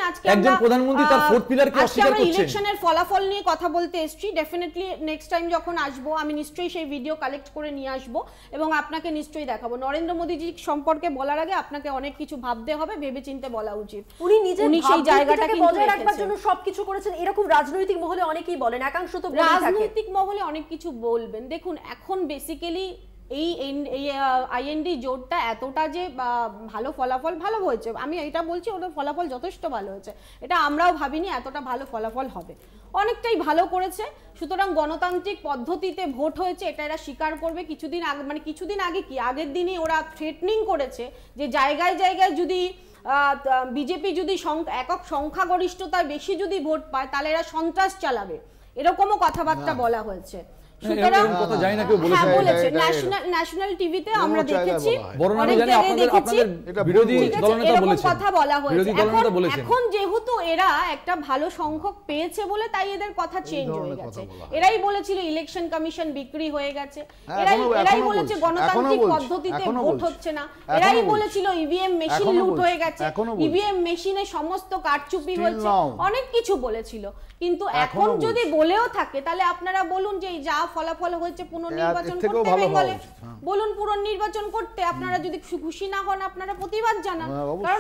আজকে একজন প্রধানমন্ত্রী তার ফোর্থ পিলারকে অস্বীকার করছেন। ইলেকশনের ফলাফল নিয়ে কথা বলতে এসেছি, ডেফিনেটলি নেক্সট টাইম যখন আসবো আমি নিশ্চয়ই সেই ভিডিও কালেক্ট করে নিয়ে আসবো এবং আপনাকে নিশ্চয়ই দেখাবো। নরেন্দ্র মোদীজি সম্পর্কে বলার আগে আপনাকে অনেক কিছু ভাবতে হবে, ভেবেচিন্তে বলা উচিত। উনি নিজের সেই জায়গাটাকে বজায় রাখবার জন্য সবকিছু করেছেন, এরকম রাজনৈতিক মহলে অনেকেই বলেন, একাংশ তো বলে থাকে। রাজনৈতিক মহলে অনেক কিছু বলবেন। দেখুন এখন বেসিক্যালি এই আইএনডি জোটটা এতটা যে ভালো ফলাফল ভালো হয়েছে, আমি এটা বলছি ওদের ফলাফল যথেষ্ট ভালো হয়েছে, এটা আমরাও ভাবিনি এতটা ভালো ফলাফল হবে, অনেকটাই ভালো করেছে। সুতরাং গণতান্ত্রিক পদ্ধতিতে ভোট হয়েছে এটা এরা স্বীকার করবে। কিছুদিন আগে মানে কিছুদিন আগে কি আগের দিনই ওরা থ্রেটনিং করেছে যে জায়গায় জায়গায় যদি বিজেপি যদি একক সংখ্যাগরিষ্ঠতায় বেশি যদি ভোট পায় তাহলে এরা সন্ত্রাস চালাবে, এরকমও কথাবার্তা বলা হয়েছে। সুতরাং কথা জানি না কেউ বলেছে, ন্যাশনাল টিভিতে আমরা দেখেছি, অনেক জায়গায় দেখেছি বিরোধী দলনেতা বলেছেন, কথা বলা হয়েছে। এখন যেহেতু এরা একটা ভালো সংখ্যক পেয়েছে বলে তাই এদের কথা চেঞ্জ হয়ে গেছে। এরাই বলেছিল ইলেকশন কমিশন বিক্রি হয়ে গেছে, এরাই বলেছে গণতান্ত্রিক পদ্ধতিতে ভোট হচ্ছে না, এরাই বলেছিল ইভিএম মেশিন লুট হয়ে গেছে, ইভিএম মেশিনে সমস্ত কারচুপি হয়েছে, অনেক কিছু বলেছিল। কিন্তু এখন যদি বলেও থাকে তাহলে আপনারা বলুন যে যা ফলাফল হয়েছে পুনর্নির্বাচন করতে বেঙ্গলে, বলুন পুনর্নির্বাচন করতে। আপনারা যদি খুশি না হন আপনারা প্রতিবাদ জানান, কারণ